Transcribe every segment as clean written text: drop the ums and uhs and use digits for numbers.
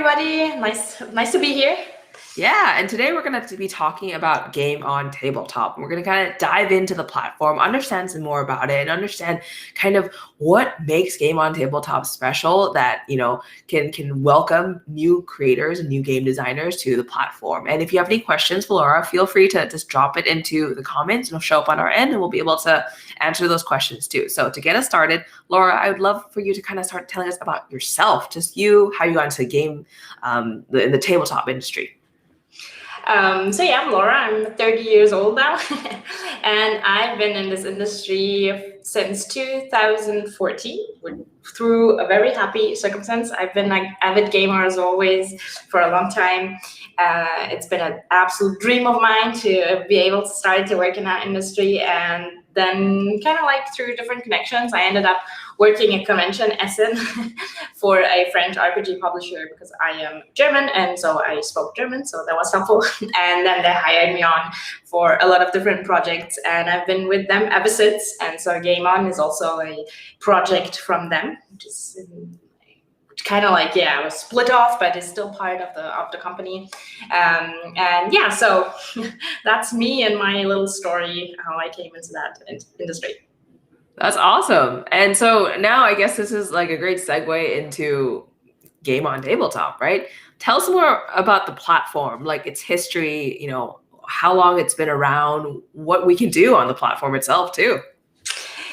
everybody. Nice to be here. Yeah, and today we're going to be talking about Game on Tabletop. We're going to kind of dive into the platform, understand some more about it, and understand kind of what makes Game on Tabletop special that, can welcome new creators and new game designers to the platform. And if you have any questions for Laura, feel free to just drop it into the comments. It'll show up on our end, and we'll be able to answer those questions too. So to get us started, Laura, I would love for you to kind of start telling us about yourself, just you, how you got into the game, in the tabletop industry. I'm Laura. I'm 30 years old now, and I've been in this industry since 2014 through a very happy circumstance. I've been an avid gamer as always for a long time. It's been an absolute dream of mine to be able to start to work in that industry, and then kind of like through different connections, I ended up working at Convention Essen for a French RPG publisher because I am German, and so I spoke German, so that was helpful. And then they hired me on for a lot of different projects, and I've been with them ever since. And so Game On is also a project from them, which is kind of like, I was split off, but it's still part of the company. So that's me and my little story, how I came into that industry. That's awesome. And so now I guess this is like a great segue into Game on Tabletop, right? Tell us more about the platform, like its history, how long it's been around, what we can do on the platform itself too.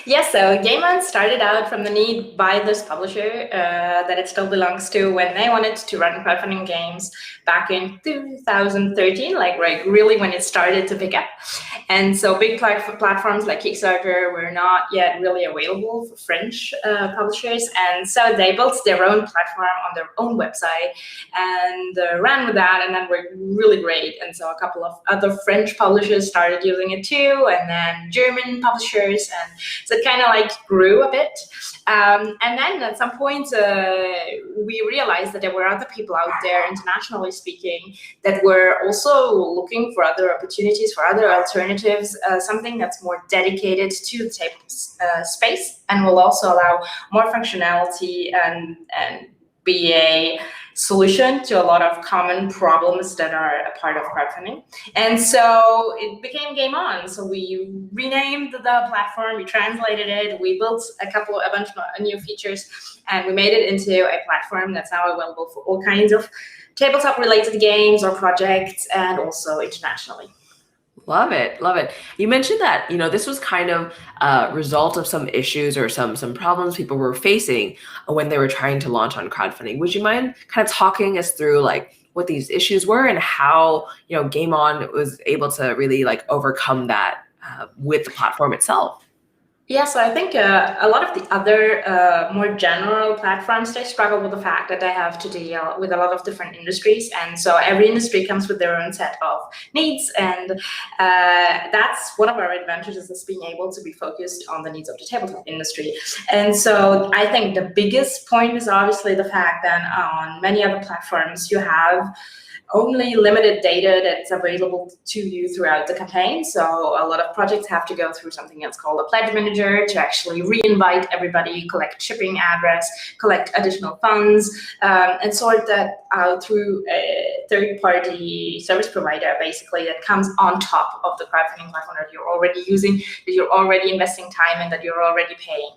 Yes, so Game On started out from the need by this publisher that it still belongs to when they wanted to run crowdfunding games back in 2013, like really when it started to pick up. And so big platforms like Kickstarter were not yet really available for French publishers. And so they built their own platform on their own website and ran with that, and that worked really great. And so a couple of other French publishers started using it too, and then German publishers. And so it kind of like grew a bit. And then at some point, we realized that there were other people out there, internationally speaking, that were also looking for other opportunities, for other alternatives, something that's more dedicated to the table space and will also allow more functionality and be a solution to a lot of common problems that are a part of crowdfunding. And so it became Game On. So we renamed the platform, we translated it, we built a bunch of new features, and we made it into a platform that's now available for all kinds of tabletop related games or projects, and also internationally. Love it. Love it. You mentioned that, this was kind of a result of some issues or some problems people were facing when they were trying to launch on crowdfunding. Would you mind kind of talking us through like what these issues were and how, Game On was able to really like overcome that with the platform itself? Yeah, so I think a lot of the other more general platforms, they struggle with the fact that they have to deal with a lot of different industries. And so every industry comes with their own set of needs. And that's one of our advantages, is being able to be focused on the needs of the tabletop industry. And so I think the biggest point is obviously the fact that on many other platforms, you have only limited data that's available to you throughout the campaign. So a lot of projects have to go through something that's called a pledge manager to actually re-invite everybody, collect shipping address, collect additional funds, and sort that out through a third-party service provider, basically, that comes on top of the crowdfunding platform that you're already using, that you're already investing time in, that you're already paying.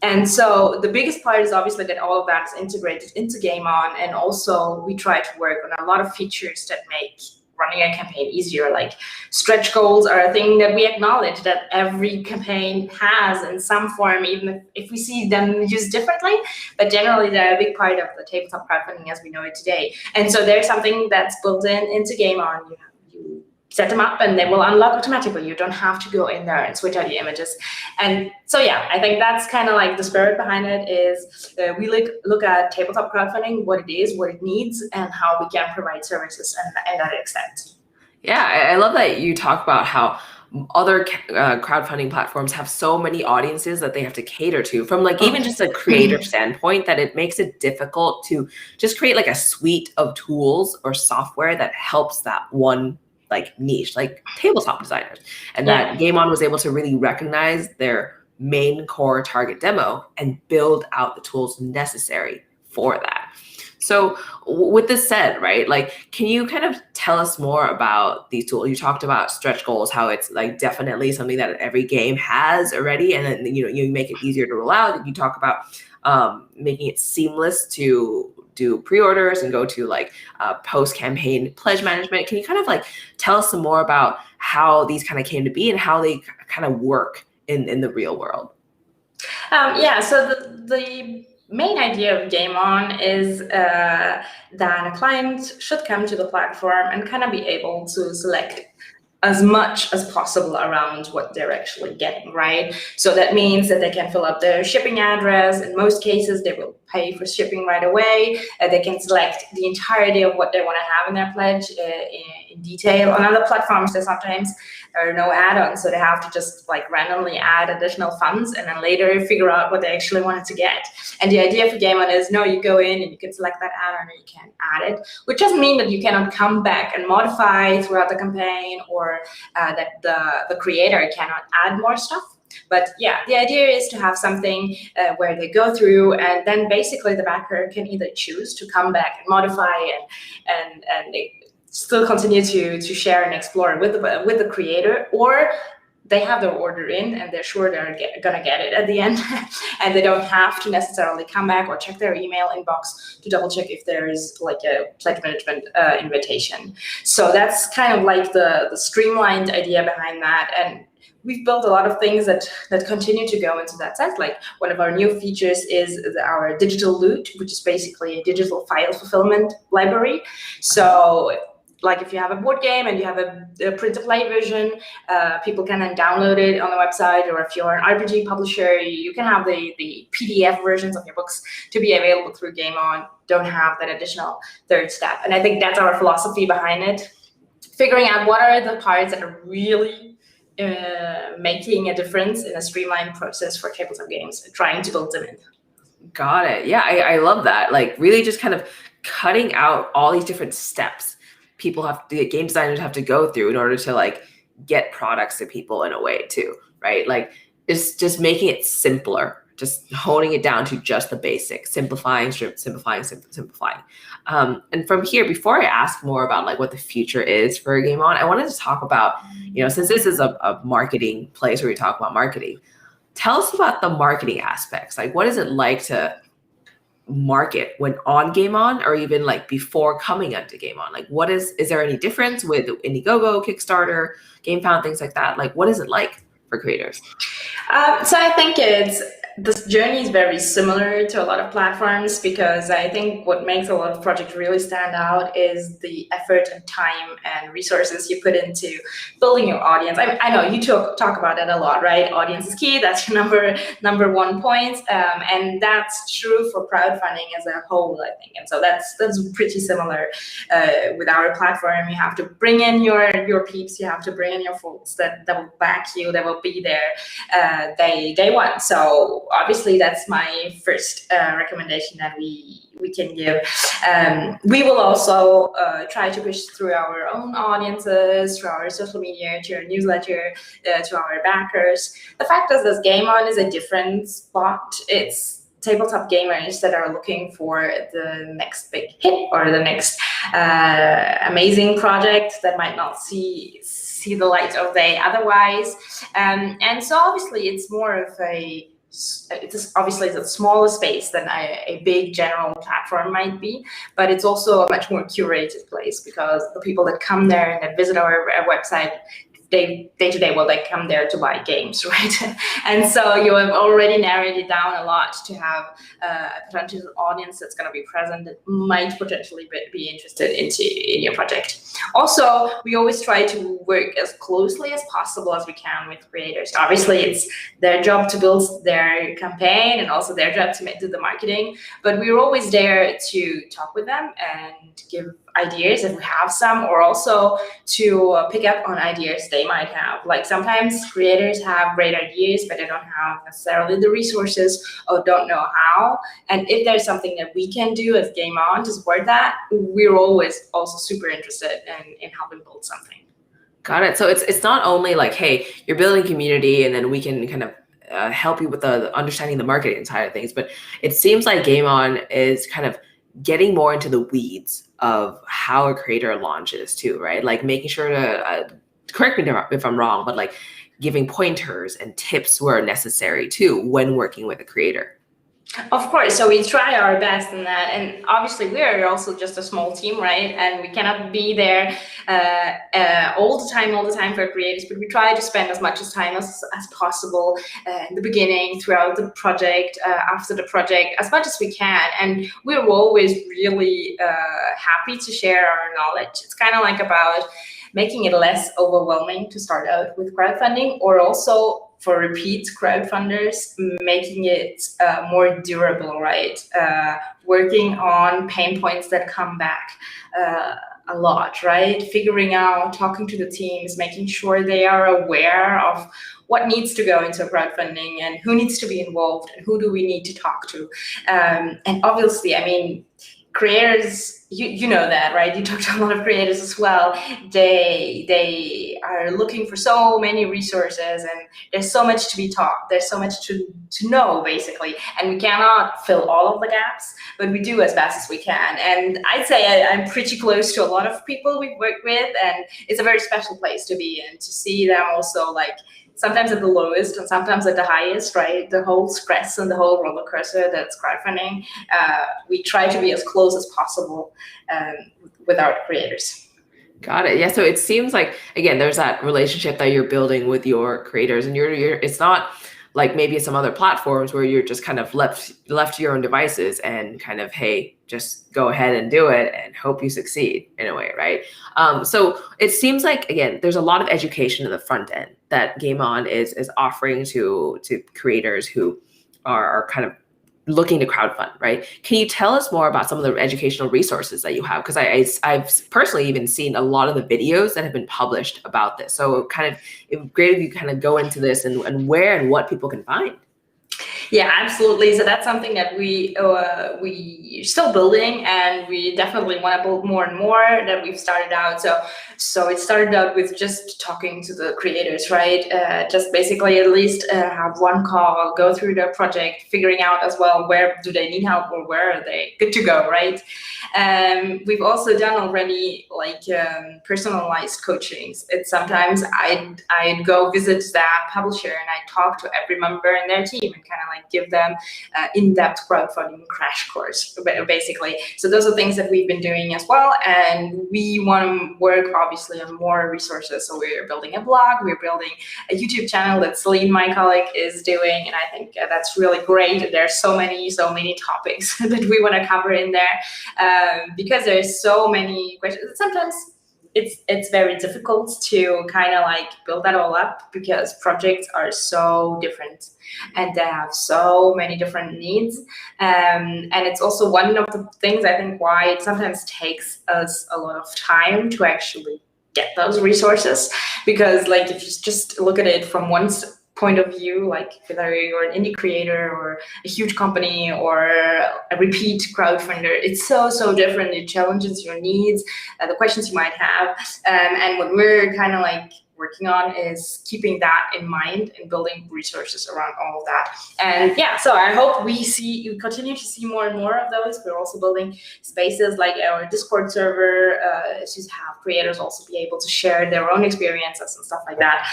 And so the biggest part is obviously that all of that is integrated into Game On, and also we try to work on a lot of features that make running a campaign easier. Like stretch goals are a thing that we acknowledge that every campaign has in some form, even if we see them used differently, but generally they're a big part of the tabletop crowdfunding as we know it today. And so there's something that's built into Game On. You set them up and they will unlock automatically. You don't have to go in there and switch out the images. And so, I think that's kind of like the spirit behind it is we look at tabletop crowdfunding, what it is, what it needs, and how we can provide services and that extent. Yeah, I love that you talk about how other crowdfunding platforms have so many audiences that they have to cater to, from like even just a creator standpoint, that it makes it difficult to just create like a suite of tools or software that helps that one like niche, like tabletop designers. And that Game On was able to really recognize their main core target demo and build out the tools necessary for that. So with this said, right, like, can you kind of tell us more about these tools? You talked about stretch goals, how it's like definitely something that every game has already, and then you make it easier to roll out. You talk about making it seamless to do pre-orders and go to like post-campaign pledge management. Can you kind of like tell us some more about how these kind of came to be and how they kind of work in the real world? So the main idea of Game On is that a client should come to the platform and kind of be able to select as much as possible around what they're actually getting, right? So that means that they can fill up their shipping address. In most cases, they will pay for shipping right away. They can select the entirety of what they want to have in their pledge in detail. On other platforms, there sometimes are no add-ons, so they have to just like randomly add additional funds and then later figure out what they actually wanted to get. And the idea for Game On is, no, you go in and you can select that add-on or you can add it, which doesn't mean that you cannot come back and modify throughout the campaign, or that the creator cannot add more stuff. But yeah, the idea is to have something where they go through, and then basically the backer can either choose to come back and modify and they still continue to share and explore with the creator, or they have their order in and they're sure they're gonna get it at the end, and they don't have to necessarily come back or check their email inbox to double check if there is like a pledge management invitation. So that's kind of like the streamlined idea behind that. And we've built a lot of things that continue to go into that sense. Like one of our new features is our digital loot, which is basically a digital file fulfillment library. So like if you have a board game and you have a print-to-play version, people can then download it on the website, or if you're an RPG publisher, you can have the PDF versions of your books to be available through Game On. Don't have that additional third step. And I think that's our philosophy behind it, figuring out what are the parts that are really making a difference in a streamlined process for tabletop games, and trying to build them in. Got it. Yeah, I love that. Like really just kind of cutting out all these different steps game designers have to go through in order to like get products to people in a way too, right? Like it's just making it simpler, just honing it down to just the basics, simplifying. And from here, before I ask more about like what the future is for Game On, I wanted to talk about, since this is a marketing place where we talk about marketing, tell us about the marketing aspects. Like what is it like to market when on Game On, or even like before coming onto Game On? Like what is there any difference with Indiegogo, Kickstarter, GameFound, things like that? Like what is it like for creators? So I think this journey is very similar to a lot of platforms, because I think what makes a lot of projects really stand out is the effort and time and resources you put into building your audience. I know you talk about that a lot, right? Audience is key. That's your number one point, and that's true for crowdfunding as a whole, I think. And so that's pretty similar with our platform. You have to bring in your peeps. You have to bring in your folks that will back you, that will be there day one. So obviously that's my first recommendation that we can give. We will also try to push through our own audiences, through our social media, to our newsletter, to our backers. The fact is this Game On is a different spot. It's tabletop gamers that are looking for the next big hit or the next amazing project that might not see the light of day otherwise. And so obviously it's more of it's obviously a smaller space than a big general platform might be, but it's also a much more curated place, because the people that come there and that visit our website day to day, well, they come there to buy games, right? And so you have already narrowed it down a lot to have a potential audience that's going to be present that might potentially be interested in your project. Also, we always try to work as closely as possible as we can with creators. Obviously, it's their job to build their campaign and also their job to do the marketing, but we're always there to talk with them and give ideas if we have some, or also to pick up on ideas they might have. Like sometimes creators have great ideas, but they don't have necessarily the resources or don't know how. And if there's something that we can do as Game On to support that, we're always also super interested in helping build something. Got it. So it's not only like, hey, you're building community and then we can kind of help you with the understanding the marketing side of things, but it seems like Game On is kind of getting more into the weeds of how a creator launches too, right? Like making sure to correct me if I'm wrong, but like giving pointers and tips where necessary too when working with a creator. Of course, so we try our best in that, and obviously we are also just a small team, right? And we cannot be there all the time for creators, but we try to spend as much time as possible in the beginning, throughout the project, after the project, as much as we can. And we're always really happy to share our knowledge. It's kind of like about making it less overwhelming to start out with crowdfunding, or also for repeat crowdfunders, making it more durable, right? Working on pain points that come back a lot, right? Figuring out, talking to the teams, making sure they are aware of what needs to go into crowdfunding and who needs to be involved and who do we need to talk to. And obviously, I mean, creators, you know that, right? You talk to a lot of creators as well. They are looking for so many resources, and there's so much to be taught. There's so much to know, basically, and we cannot fill all of the gaps, but we do as best as we can. And I'd say I'm pretty close to a lot of people we've worked with, and it's a very special place to be in, to see them also like sometimes at the lowest and sometimes at the highest, right? The whole stress and the whole roller coaster that's crowdfunding. We try to be as close as possible with our creators. Got it. Yeah. So it seems like, again, there's that relationship that you're building with your creators, and you're it's not like maybe some other platforms where you're just kind of left to your own devices and kind of, hey, just go ahead and do it and hope you succeed in a way, right? So it seems like, again, there's a lot of education in the front end that Game On is offering to creators who are kind of looking to crowdfund, right? Can you tell us more about some of the educational resources that you have? Because I've personally even seen a lot of the videos that have been published about this. So kind of it'd be great if you kind of go into this and where and what people can find. Yeah, absolutely. So that's something that we still building, and we definitely want to build more and more. That we've started out. So it started out with just talking to the creators, right? Just basically at least have one call, go through their project, figuring out as well where do they need help or where are they good to go, right? We've also done already like personalized coachings. It's sometimes I'd go visit that publisher and I talk to every member in their team and kind of like give them in-depth crowdfunding crash course, basically. So those are things that we've been doing as well, and we want to work obviously on more resources. So we're building a blog, we're building a YouTube channel that Celine, my colleague, is doing, and I think that's really great. There's so many topics that we want to cover in there, because there's so many questions. Sometimes it's very difficult to kind of like build that all up, because projects are so different and they have so many different needs, and it's also one of the things I think why it sometimes takes us a lot of time to actually get those resources. Because like if you just look at it from one point of view, like whether you're an indie creator or a huge company or a repeat crowdfunder, it's so different. It challenges your needs, the questions you might have, and what we're kind of like working on is keeping that in mind and building resources around all of that. And yeah, so I hope we continue to see more and more of those. We're also building spaces like our Discord server to have creators also be able to share their own experiences and stuff like that.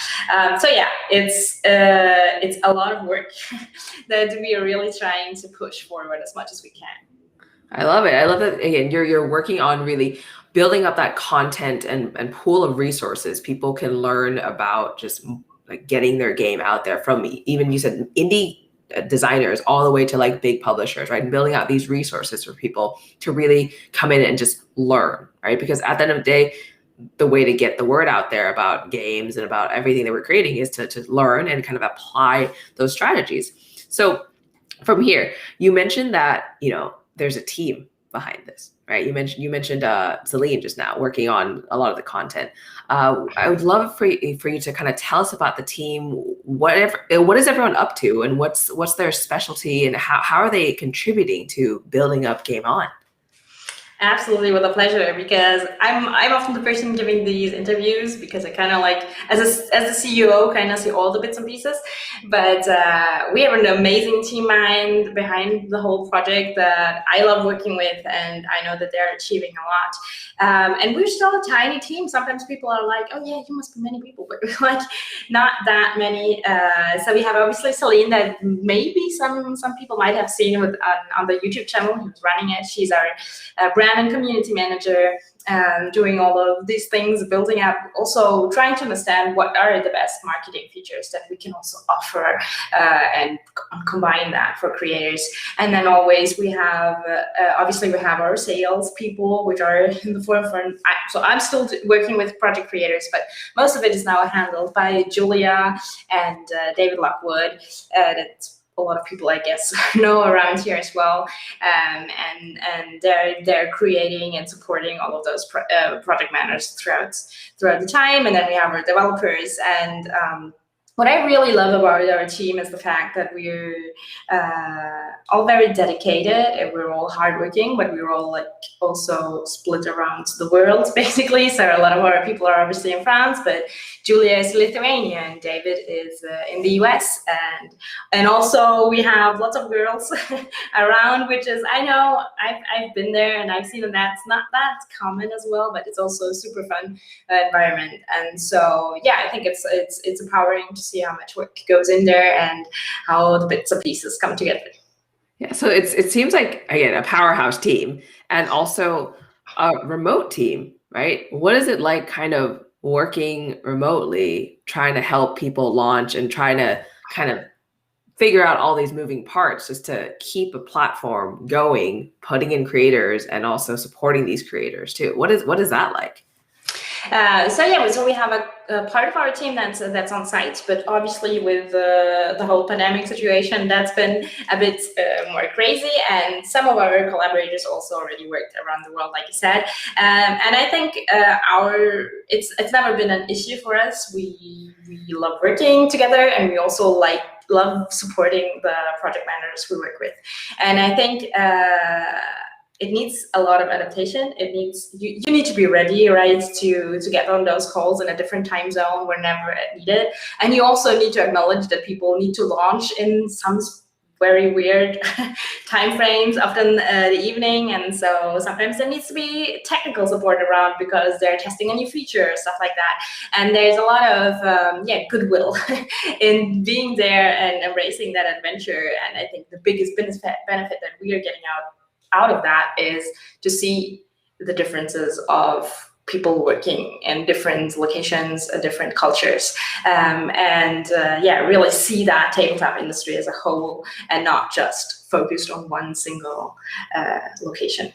So yeah, it's a lot of work that we are really trying to push forward as much as we can. I love it. I love that, again, you're working on really building up that content and pool of resources people can learn about, just like getting their game out there, from even, you said, indie designers all the way to like big publishers, right? And building out these resources for people to really come in and just learn, right? Because at the end of the day, the way to get the word out there about games and about everything that we're creating is to learn and kind of apply those strategies. So from here, you mentioned that, there's a team behind this, right? You mentioned Celine just now working on a lot of the content. I would love for you to kind of tell us about the team. What is everyone up to, and what's their specialty, and how are they contributing to building up Game On? Absolutely, with a pleasure, because I'm often the person giving these interviews because I kind of like, as a CEO, kind of see all the bits and pieces. But we have an amazing team mind behind the whole project that I love working with, and I know that they're achieving a lot. And we're still a tiny team. Sometimes people are like, "Oh yeah, you must be many people," but we're like not that many. So we have obviously Celine that maybe some people might have seen with on the YouTube channel who's running it. She's our brand and community manager, doing all of these things, building up, also trying to understand what are the best marketing features that we can also offer, and combine that for creators. And then always we have, obviously we have our sales people, which are in the forefront. So I'm still working with project creators, but most of it is now handled by Julia and David Lockwood. That's a lot of people, I guess, know around here as well, and they're creating and supporting all of those project managers throughout the time. And then we have our developers, and what I really love about our team is the fact that we're all very dedicated and we're all hardworking, but we're all like also split around the world, basically. So a lot of our people are obviously in France, but Julia is Lithuania and David is in the US, and also we have lots of girls around, which is, I know I've been there and I've seen that that's not that common as well, but it's also a super fun environment. And so yeah, I think it's empowering to see how much work goes in there and how the bits and pieces come together. Yeah, so it seems like, again, a powerhouse team and also a remote team, right? What is it like kind of working remotely, trying to help people launch and trying to kind of figure out all these moving parts just to keep a platform going, putting in creators and also supporting these creators too? What is that like? So we have a part of our team that's on site, but obviously with the whole pandemic situation, that's been a bit more crazy. And some of our collaborators also already worked around the world, like you said. And I think it's never been an issue for us. We love working together, and we also love supporting the project managers we work with. And I think it needs a lot of adaptation. It needs you need to be ready, right, to get on those calls in a different time zone whenever needed. And you also need to acknowledge that people need to launch in some very weird time frames, often the evening, and so sometimes there needs to be technical support around because they're testing a new feature, stuff like that. And there's a lot of goodwill in being there and embracing that adventure. And I think the biggest benefit that we are getting out of that is to see the differences of people working in different locations, different cultures, really see that tabletop industry as a whole and not just focused on one single location.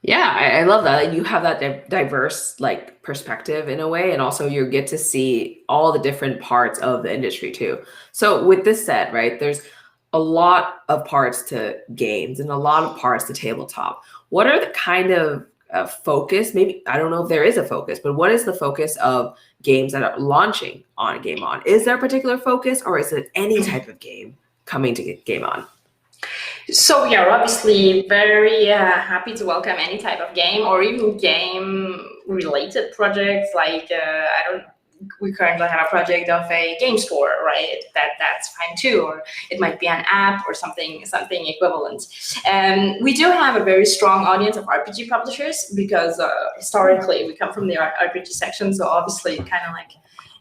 Yeah, I love that. You have that diverse like perspective in a way, and also you get to see all the different parts of the industry too. So with this said, right, there's a lot of parts to games and a lot of parts to tabletop. What are the kind of focus? Maybe, I don't know if there is a focus, but what is the focus of games that are launching on Game On? Is there a particular focus, or is it any type of game coming to Game On? So we are obviously very happy to welcome any type of game or even game-related projects. Like we currently have a project of a game store, right? That's fine too, or it might be an app or something equivalent. And we do have a very strong audience of RPG publishers because historically we come from the RPG section, so obviously kind of like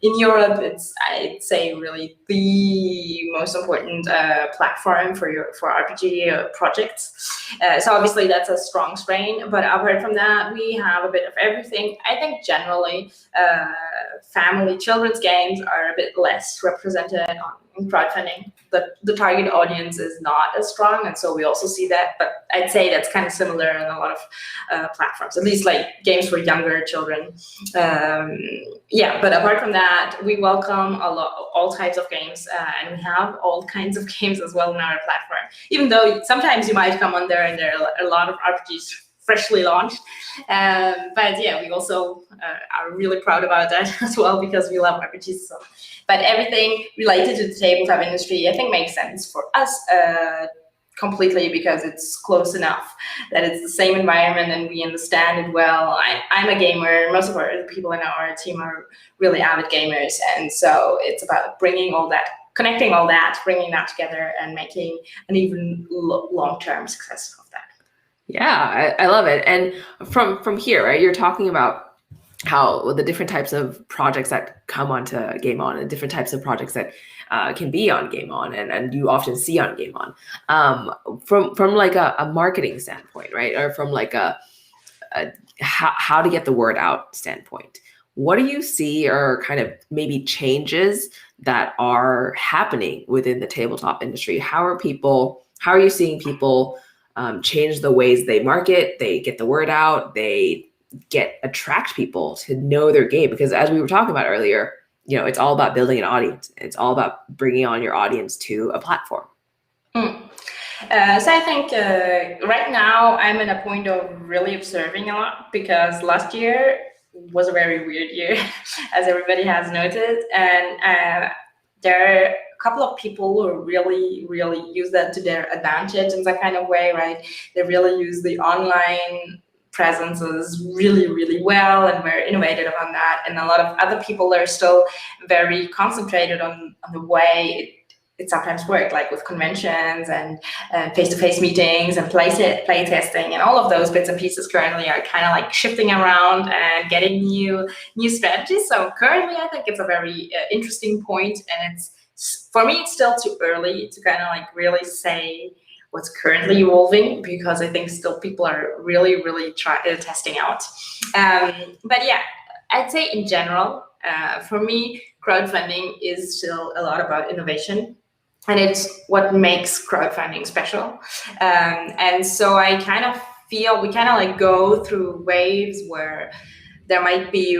in Europe, it's, I'd say, really the most important platform for RPG projects. So obviously that's a strong strain, but apart from that, we have a bit of everything. I think generally family children's games are a bit less represented in crowdfunding. The target audience is not as strong, and so we also see that, but I'd say that's kind of similar in a lot of platforms, at least like games for younger children. But apart from that, we welcome all types of games, and we have all kinds of games as well in our platform, even though sometimes you might come on there and there are a lot of RPGs freshly launched. But yeah, we also are really proud about that as well because we love RPGs. So. But everything related to the tabletop industry, I think, makes sense for us completely because it's close enough that it's the same environment and we understand it well. I'm a gamer. Most of the people in our team are really avid gamers, and so it's about connecting all that, bringing that together, and making an even long-term success of that. Yeah, I love it. And from here, right, you're talking about how the different types of projects that come onto Game On and different types of projects that can be on Game On and you often see on Game On. From like a marketing standpoint, right, or from like a how to get the word out standpoint, what do you see are kind of maybe changes that are happening within the tabletop industry? How are you seeing people change the ways they market, they get the word out, they attract people to know their game? Because as we were talking about earlier, it's all about building an audience. It's all about bringing on your audience to a platform. So I think right now I'm in a point of really observing a lot, because last year was a very weird year, as everybody has noted, and there are a couple of people who really use that to their advantage in that kind of way, right? They really use the online presences really well, and we're innovative on that. And a lot of other people are still very concentrated on the way it sometimes works, like with conventions and face-to-face meetings and play testing, and all of those bits and pieces currently are kind of like shifting around and getting new strategies. So currently, I think it's a very interesting point, and for me, it's still too early to kind of like really say what's currently evolving, because I think still people are really testing out. But yeah, I'd say in general, for me, crowdfunding is still a lot about innovation. And it's what makes crowdfunding special. And so I kind of feel we kind of like go through waves where there might be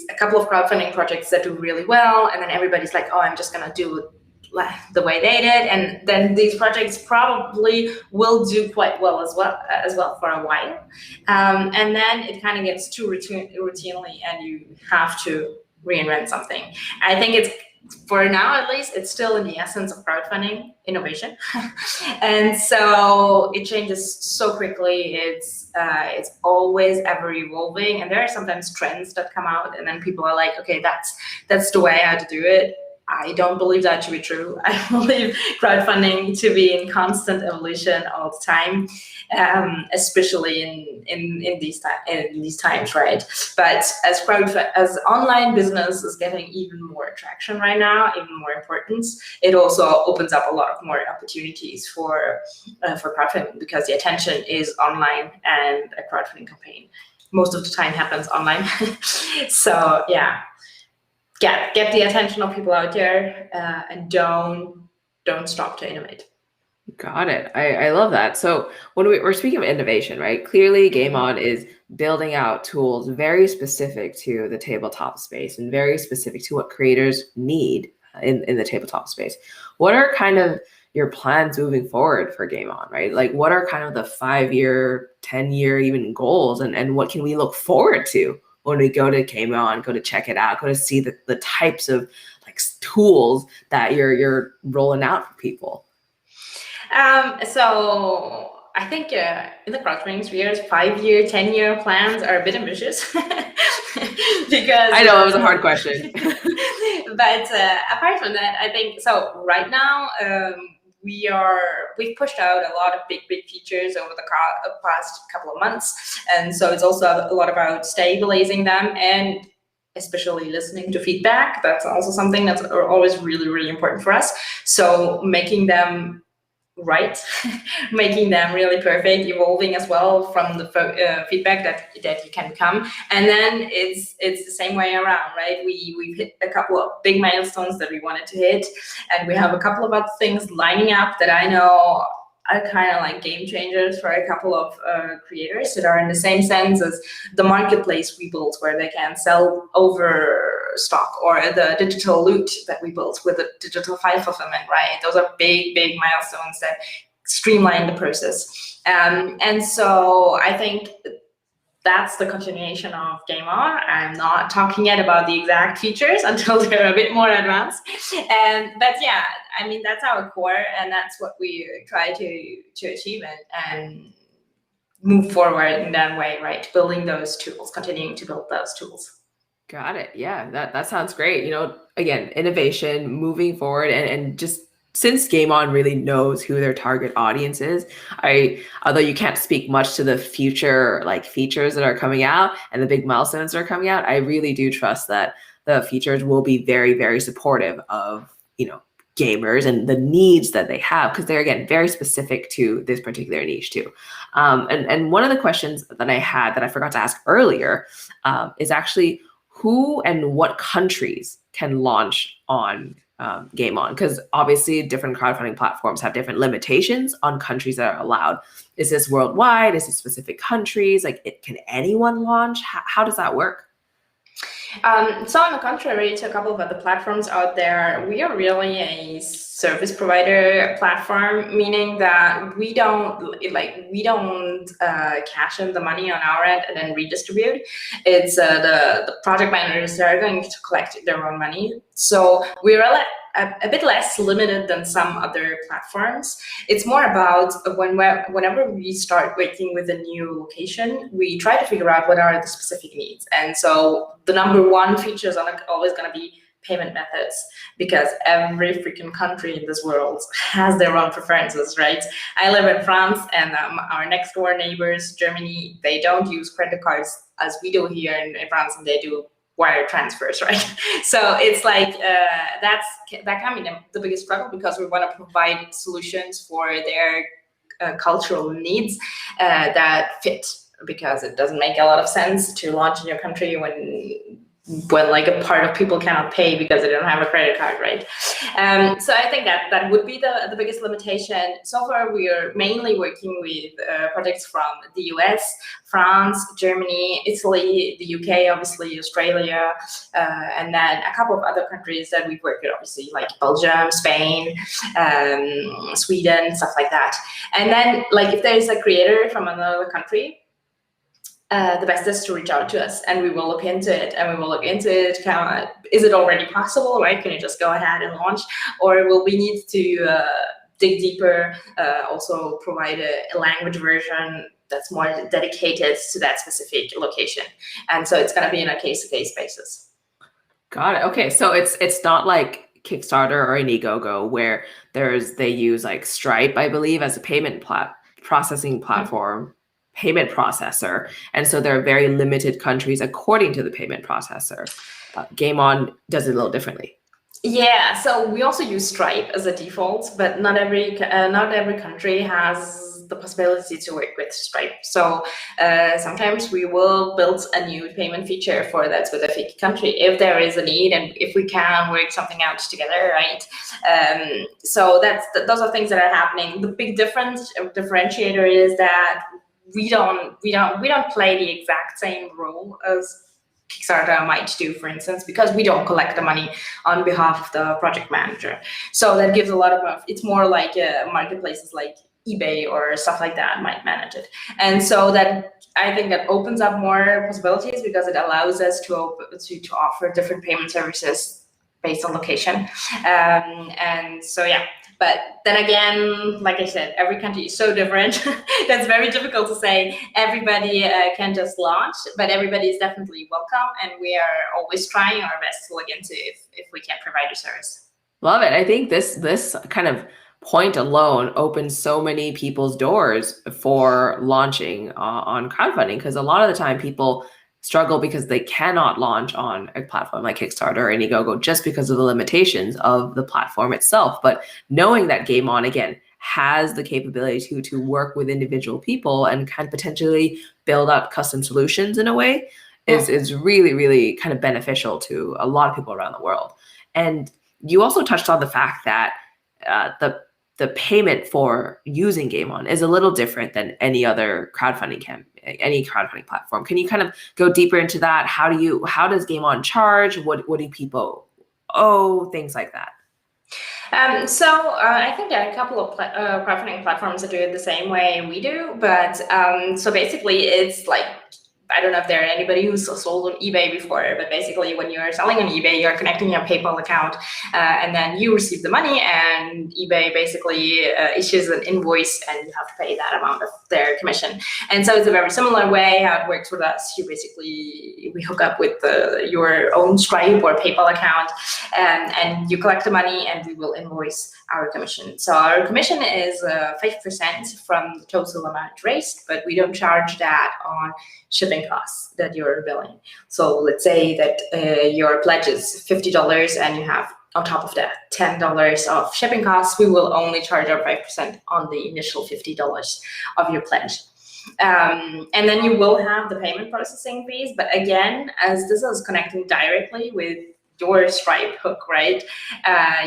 a couple of crowdfunding projects that do really well, and then everybody's like, oh, I'm just going to do the way they did. And then these projects probably will do quite well as well for a while. And then it kind of gets too routinely, and you have to reinvent something. I think it's, for now at least, it's still in the essence of crowdfunding innovation. And so it changes so quickly. It's always ever evolving, and there are sometimes trends that come out, and then people are like, okay, that's the way I had to do it. I don't believe that to be true. I believe crowdfunding to be in constant evolution all the time, especially in these times, right? But as online business is getting even more traction right now, even more importance, it also opens up a lot of more opportunities for crowdfunding, because the attention is online, and a crowdfunding campaign most of the time happens online. So yeah. Get the attention of people out there, and don't stop to innovate. Got it. I love that. So when we're speaking of innovation, right? Clearly, Game On is building out tools very specific to the tabletop space and very specific to what creators need in the tabletop space. What are kind of your plans moving forward for Game On, right? Like, what are kind of the 5-year, 10-year even goals, and what can we look forward to when we go to Game On, go to check it out, go to see the types of like tools that you're rolling out for people? So I think in the crowdfunding spheres, 5-year, 10-year plans are a bit ambitious. Because I know it was a hard question. But apart from that, I think so. Right now, we've pushed out a lot of big features over the past couple of months, and so it's also a lot about stabilizing them and especially listening to feedback. That's also something that's always really important for us. So making them right, making them really perfect, evolving as well from the feedback that you can become. And then it's the same way around, right? We've hit a couple of big milestones that we wanted to hit, and we have a couple of other things lining up that I know are kind of like game changers for a couple of creators that are in the same sense as the marketplace we built, where they can sell over stock, or the digital loot that we built with the digital file fulfillment, right? Those are big milestones that streamline the process. And so I think that's the continuation of Game On. I'm not talking yet about the exact features until they're a bit more advanced. But yeah, I mean, that's our core, and that's what we try to achieve and move forward in that way, right? Building those tools, continuing to build those tools. Got it. Yeah, that sounds great. Again, innovation, moving forward, and just since Game On really knows who their target audience is, although you can't speak much to the future like features that are coming out and the big milestones that are coming out, I really do trust that the features will be very, very supportive of, gamers and the needs that they have, because they're, again, very specific to this particular niche too. And one of the questions that I had that I forgot to ask earlier is actually who and what countries can launch on Game On? Because obviously different crowdfunding platforms have different limitations on countries that are allowed. Is this worldwide? Is it specific countries? Like, can anyone launch? How does that work? So on the contrary to a couple of other platforms out there, we are really a service provider platform, meaning that we don't cash in the money on our end and then redistribute. It's the project managers that are going to collect their own money. So we're a bit less limited than some other platforms. It's more about whenever we start working with a new location, we try to figure out what are the specific needs. And so the number one feature is always going to be payment methods, because every freaking country in this world has their own preferences, right? I live in France, and our next door neighbors, Germany, they don't use credit cards as we do here in France, and they do wire transfers, right? So it's like that can be the biggest struggle, because we want to provide solutions for their cultural needs that fit, because it doesn't make a lot of sense to launch in your country when like a part of people cannot pay because they don't have a credit card, right? So I think that would be the biggest limitation. So far, we are mainly working with projects from the US, France, Germany, Italy, the UK, obviously Australia, and then a couple of other countries that we've worked with, obviously, like Belgium, Spain, Sweden, stuff like that. And then, like, if there's a creator from another country, the best is to reach out to us, and we will look into it. Is it already possible, right? Can you just go ahead and launch, or will we need to dig deeper? Also provide a language version that's more dedicated to that specific location, and so it's going to be in a case-to-case basis. Got it. Okay, so it's not like Kickstarter or Indiegogo where they use like Stripe, I believe, as a payment processing platform. Payment processor, and so there are very limited countries according to the payment processor. Game On does it a little differently. Yeah, so we also use Stripe as a default, but not every country has the possibility to work with Stripe. So sometimes we will build a new payment feature for that specific country if there is a need, and if we can work something out together, right? So those are things that are happening. The big differentiator is that we don't play the exact same role as Kickstarter might do, for instance, because we don't collect the money on behalf of the project manager. So that gives a lot of, it's more like marketplaces like eBay or stuff like that might manage it. And so that, I think that opens up more possibilities, because it allows us to offer different payment services based on location. And so, yeah. But then again, like I said, every country is so different. That's very difficult to say everybody can just launch, but everybody is definitely welcome, and we are always trying our best to look into if we can provide a service. Love it. I think this kind of point alone opens so many people's doors for launching on crowdfunding, because a lot of the time people struggle because they cannot launch on a platform like Kickstarter or Indiegogo just because of the limitations of the platform itself. But knowing that Game On, again, has the capability to work with individual people and kind of potentially build out custom solutions in a way is really, really kind of beneficial to a lot of people around the world. And you also touched on the fact that the payment for using Game On is a little different than any other crowdfunding platform. Can you kind of go deeper into that? How does Game On charge? What do people owe? Things like that. So I think there are a couple of crowdfunding platforms that do it the same way we do, but so basically it's like I don't know if there are anybody who's sold on eBay before, but basically when you're selling on eBay, you're connecting your PayPal account and then you receive the money, and eBay basically issues an invoice and you have to pay that amount of their commission. And so it's a very similar way how it works with us. We hook up with your own Stripe or PayPal account, and you collect the money and we will invoice our commission. So our commission is 5% from the total amount raised, but we don't charge that on shipping costs that you're billing. So let's say that your pledge is $50 and you have on top of that $10 of shipping costs, we will only charge our 5% on the initial $50 of your pledge. And then you will have the payment processing fees. But again, as this is connecting directly with your Stripe hook, right?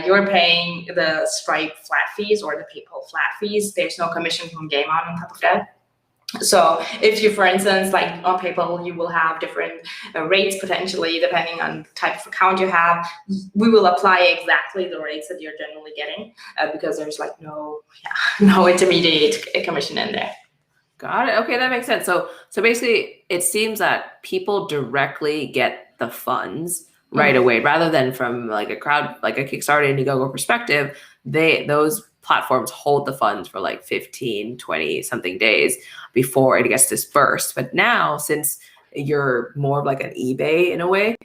You're paying the Stripe flat fees or the PayPal flat fees. There's no commission from Game On top of that. So if you, for instance, like on PayPal, you will have different rates potentially depending on the type of account you have. We will apply exactly the rates that you're generally getting because there's like no intermediate commission in there. Got it. Okay, that makes sense. So basically, it seems that people directly get the funds right away, rather than from like a Kickstarter, Indiegogo perspective. Those platforms hold the funds for like 15, 20 something days before it gets dispersed. But now, since you're more of like an eBay in a way,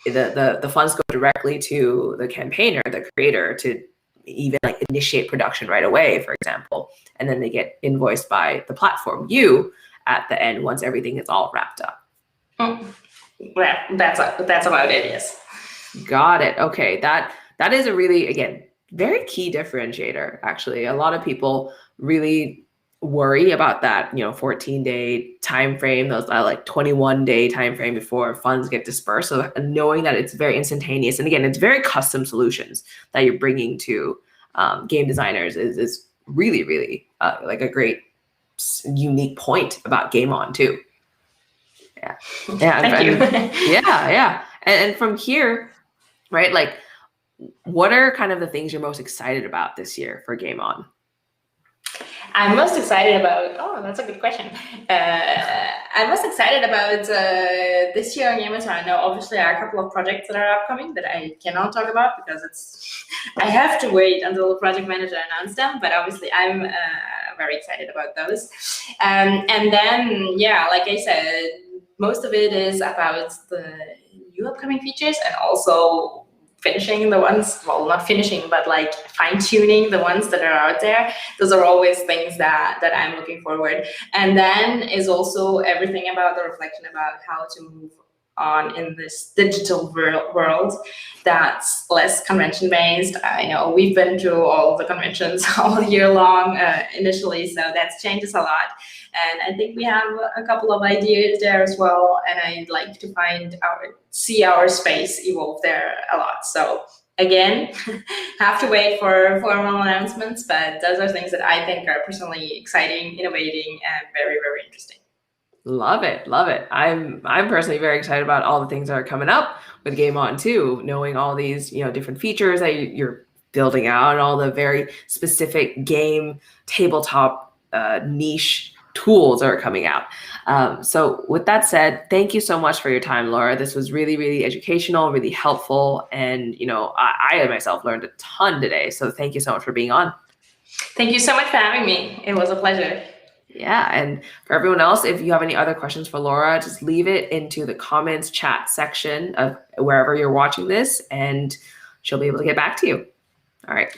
the funds go directly to the campaigner, the creator, to even like initiate production right away, for example, and then they get invoiced by the platform, you, at the end once everything is all wrapped up. Well, that's about it. Yes. Got it. Okay, that is a really, again, very key differentiator. Actually, a lot of people really worry about that 14-day time frame, those like 21-day time frame before funds get dispersed. So knowing that it's very instantaneous, and again, it's very custom solutions that you're bringing to game designers is really, really like a great unique point about Game On too. Yeah. Thank you. Yeah. And from here, right, like, what are kind of the things you're most excited about this year for Game On? I'm most excited about, that's a good question. I'm most excited about this year on Game On. I know obviously there are a couple of projects that are upcoming that I cannot talk about because I have to wait until the project manager announces them, but obviously I'm very excited about those. And then, like I said, most of it is about the new upcoming features and also finishing the ones, well, not finishing, but like fine-tuning the ones that are out there. Those are always things that I'm looking forward. And then is also everything about the reflection about how to move on in this digital world that's less convention-based. I know we've been through all the conventions all year long initially, so that changes a lot. And I think we have a couple of ideas there as well, and I'd like to see our space evolve there a lot. So again, have to wait for formal announcements, but those are things that I think are personally exciting, innovating, and very, very interesting. Love it. I'm personally very excited about all the things that are coming up with Game On too, knowing all these different features that you're building out and all the very specific game tabletop niche tools are coming out. So with that said, thank you so much for your time, Laura. This was really, really educational, really helpful. And, I myself learned a ton today. So thank you so much for being on. Thank you so much for having me. It was a pleasure. Yeah. And for everyone else, if you have any other questions for Laura, just leave it into the comments chat section of wherever you're watching this, and she'll be able to get back to you. All right.